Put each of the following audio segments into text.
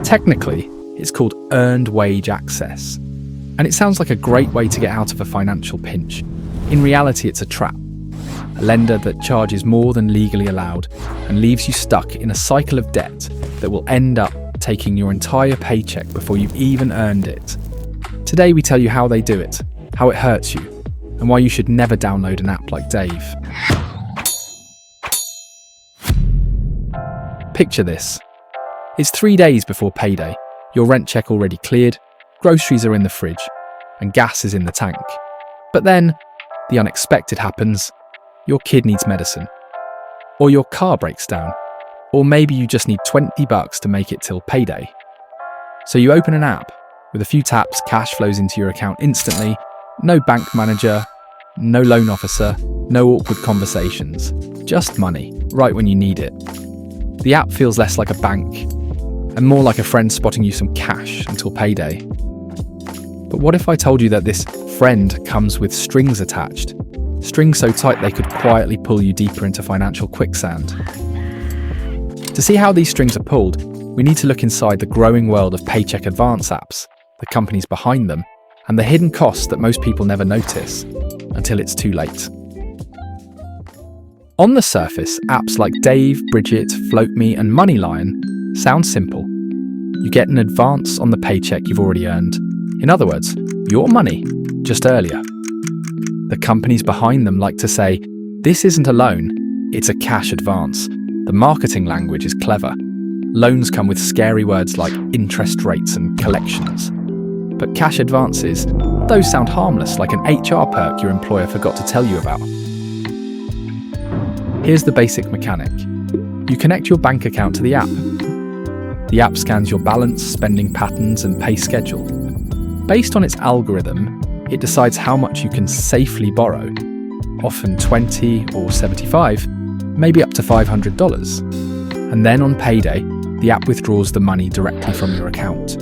Technically, it's called earned wage access, and it sounds like a great way to get out of a financial pinch. In reality, it's a trap. A lender that charges more than legally allowed and leaves you stuck in a cycle of debt that will end up taking your entire paycheck before you've even earned it. Today we tell you how they do it, how it hurts you, and why you should never download an app like Dave. Picture this. It's 3 days before payday, your rent check already cleared, groceries are in the fridge, and gas is in the tank. But then, the unexpected happens. Your kid needs medicine, or your car breaks down, or maybe you just need $20 to make it till payday. So you open an app. With a few taps, cash flows into your account instantly. No bank manager, no loan officer, no awkward conversations. Just money, right when you need it. The app feels less like a bank, and more like a friend spotting you some cash until payday. But what if I told you that this friend comes with strings attached? Strings so tight they could quietly pull you deeper into financial quicksand. To see how these strings are pulled, we need to look inside the growing world of Paycheck advance apps, the companies behind them, and the hidden costs that most people never notice until it's too late. On the surface, apps like Dave, Brigit, FloatMe and MoneyLion sound simple. You get an advance on the paycheck you've already earned. In other words, your money, just earlier. The companies behind them like to say, this isn't a loan, it's a cash advance. The marketing language is clever. Loans come with scary words like interest rates and collections. But cash advances, those sound harmless, like an HR perk your employer forgot to tell you about. Here's the basic mechanic. You connect your bank account to the app. The app scans your balance, spending patterns, and pay schedule. Based on its algorithm, it decides how much you can safely borrow, often $20 or $75, maybe up to $500. And then on payday, the app withdraws the money directly from your account.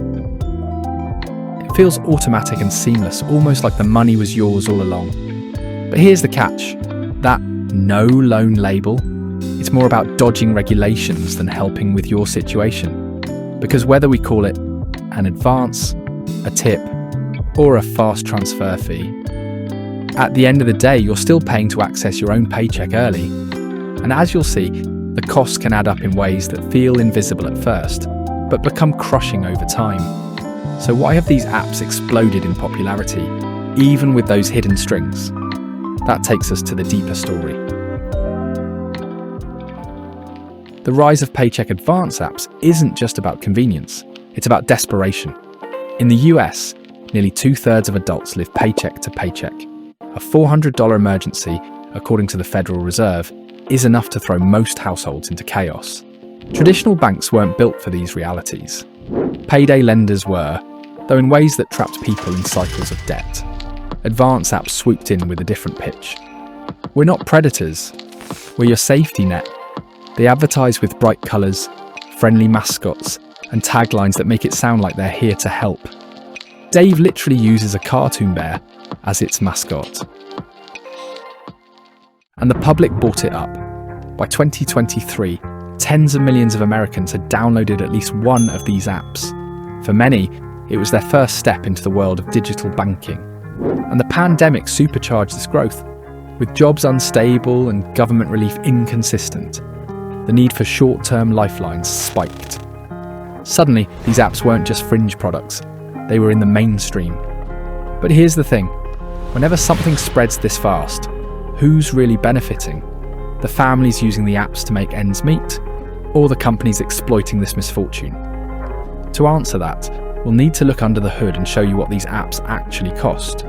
It feels automatic and seamless, almost like the money was yours all along. But here's the catch. That no loan label, it's more about dodging regulations than helping with your situation. Because whether we call it an advance, a tip, or a fast transfer fee, at the end of the day, you're still paying to access your own paycheck early. And as you'll see, the costs can add up in ways that feel invisible at first, but become crushing over time. So why have these apps exploded in popularity, even with those hidden strings? That takes us to the deeper story. The rise of Paycheck advance apps isn't just about convenience, it's about desperation. In the US, nearly 2/3 of adults live paycheck to paycheck. A $400 emergency, according to the Federal Reserve, is enough to throw most households into chaos. Traditional banks weren't built for these realities. Payday lenders were, though in ways that trapped people in cycles of debt. Advance apps swooped in with a different pitch. We're not predators, we're your safety net. They advertise with bright colours, friendly mascots, and taglines that make it sound like they're here to help. Dave literally uses a cartoon bear as its mascot. And the public bought it up. By 2023, tens of millions of Americans had downloaded at least one of these apps. For many, it was their first step into the world of digital banking. And the pandemic supercharged this growth. With jobs unstable and government relief inconsistent, the need for short-term lifelines spiked. Suddenly, these apps weren't just fringe products, they were in the mainstream. But here's the thing, whenever something spreads this fast, who's really benefiting? The families using the apps to make ends meet, or the companies exploiting this misfortune? To answer that, we'll need to look under the hood and show you what these apps actually cost.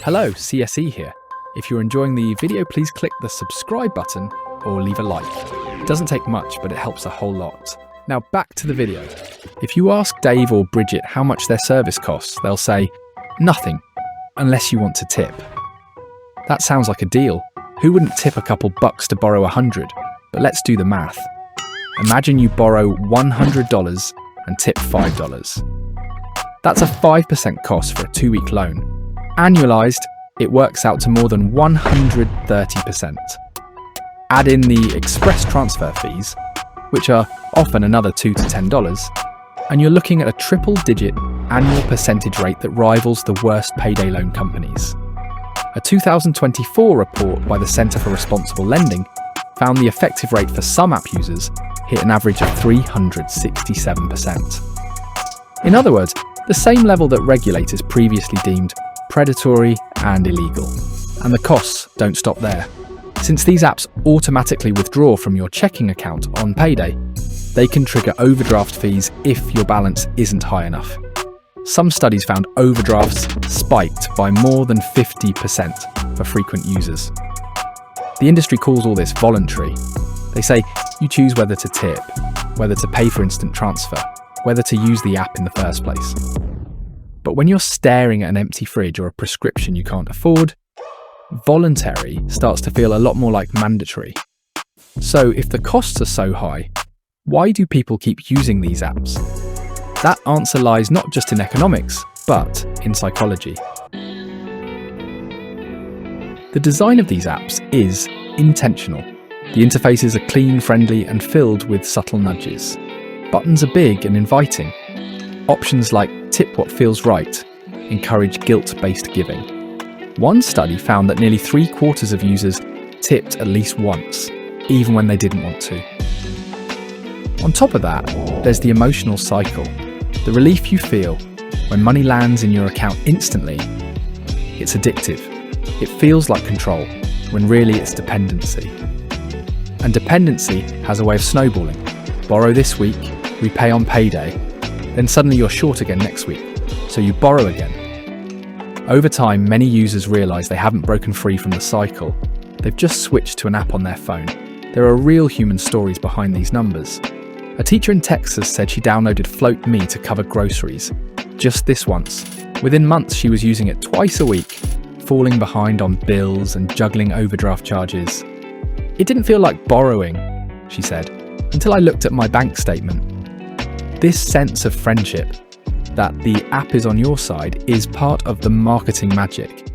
Hello, CSE here. If you're enjoying the video, please click the subscribe button or leave a like. It doesn't take much, but it helps a whole lot. Now back to the video. If you ask Dave or Brigit how much their service costs, they'll say, nothing, unless you want to tip. That sounds like a deal. Who wouldn't tip a couple bucks to borrow 100? But let's do the math. Imagine you borrow $100 and tip $5. That's a 5% cost for a 2-week loan. Annualized, it works out to more than 130%. Add in the express transfer fees, which are often another $2 to $10, and you're looking at a triple-digit annual percentage rate that rivals the worst payday loan companies. A 2024 report by the Centre for Responsible Lending found the effective rate for some app users hit an average of 367%. In other words, the same level that regulators previously deemed predatory and illegal. And the costs don't stop there. Since these apps automatically withdraw from your checking account on payday, they can trigger overdraft fees if your balance isn't high enough. Some studies found overdrafts spiked by more than 50% for frequent users. The industry calls all this voluntary. They say you choose whether to tip, whether to pay for instant transfer, whether to use the app in the first place. But when you're staring at an empty fridge or a prescription you can't afford, voluntary starts to feel a lot more like mandatory. So if the costs are so high, why do people keep using these apps? That answer lies not just in economics, but in psychology. The design of these apps is intentional. The interfaces are clean, friendly, and filled with subtle nudges. Buttons are big and inviting. Options like tip what feels right encourage guilt-based giving. One study found that nearly 3/4 of users tipped at least once, even when they didn't want to. On top of that, there's the emotional cycle. The relief you feel when money lands in your account instantly. It's addictive. It feels like control, when really it's dependency. And dependency has a way of snowballing. Borrow this week, repay on payday, then suddenly you're short again next week, so you borrow again. Over time, many users realise they haven't broken free from the cycle. They've just switched to an app on their phone. There are real human stories behind these numbers. A teacher in Texas said she downloaded FloatMe to cover groceries. Just this once. Within months, she was using it twice a week, falling behind on bills and juggling overdraft charges. It didn't feel like borrowing, she said, until I looked at my bank statement. This sense of friendship, that the app is on your side, is part of the marketing magic.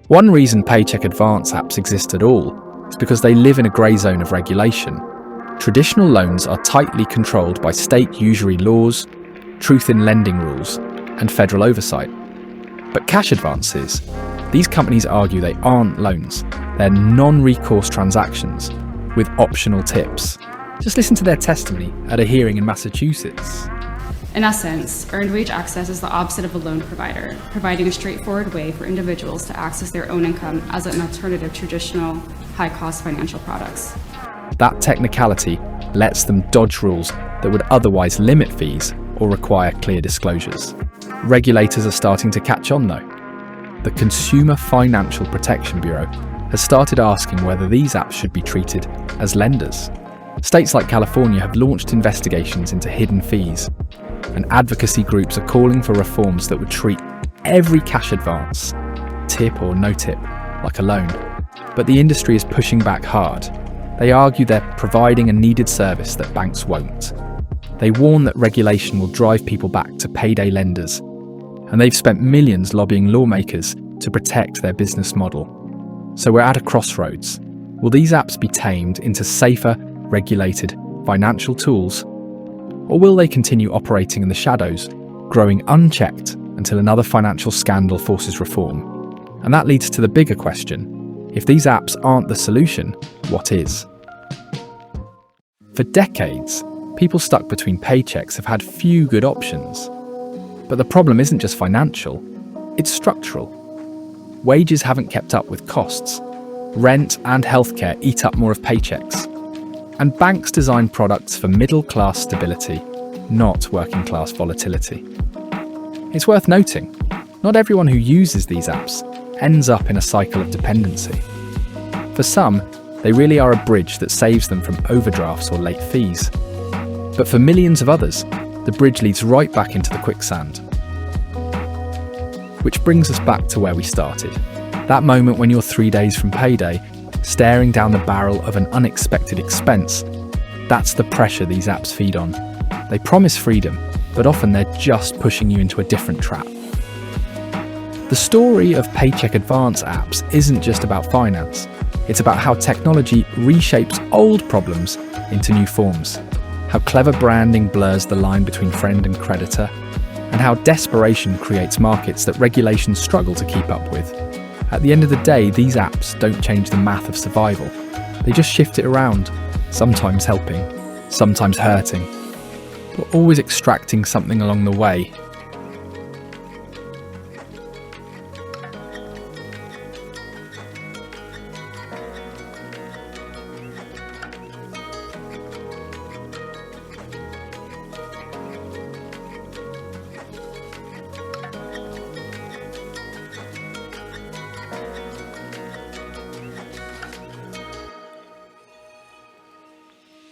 One reason Paycheck Advance apps exist at all is because they live in a grey zone of regulation. Traditional loans are tightly controlled by state usury laws, truth in lending rules, and federal oversight. But cash advances, these companies argue they aren't loans. They're non-recourse transactions with optional tips. Just listen to their testimony at a hearing in Massachusetts. In essence, earned wage access is the opposite of a loan provider, providing a straightforward way for individuals to access their own income as an alternative to traditional, high-cost financial products. That technicality lets them dodge rules that would otherwise limit fees or require clear disclosures. Regulators are starting to catch on though. The Consumer Financial Protection Bureau has started asking whether these apps should be treated as lenders. States like California have launched investigations into hidden fees, and advocacy groups are calling for reforms that would treat every cash advance, tip or no tip, like a loan. But the industry is pushing back hard. They argue they're providing a needed service that banks won't. They warn that regulation will drive people back to payday lenders, and they've spent millions lobbying lawmakers to protect their business model. So we're at a crossroads. Will these apps be tamed into safer, regulated financial tools? Or will they continue operating in the shadows, growing unchecked until another financial scandal forces reform? And that leads to the bigger question. If these apps aren't the solution, what is? For decades, people stuck between paychecks have had few good options. But the problem isn't just financial, it's structural. Wages haven't kept up with costs. Rent and healthcare eat up more of paychecks. And banks design products for middle-class stability, not working-class volatility. It's worth noting, not everyone who uses these apps ends up in a cycle of dependency. For some, they really are a bridge that saves them from overdrafts or late fees. But for millions of others, the bridge leads right back into the quicksand. Which brings us back to where we started. That moment when you're 3 days from payday, staring down the barrel of an unexpected expense. That's the pressure these apps feed on. They promise freedom, but often they're just pushing you into a different trap. The story of Paycheck Advance apps isn't just about finance. It's about how technology reshapes old problems into new forms, how clever branding blurs the line between friend and creditor, and how desperation creates markets that regulations struggle to keep up with. At the end of the day, these apps don't change the math of survival. They just shift it around, sometimes helping, sometimes hurting, but always extracting something along the way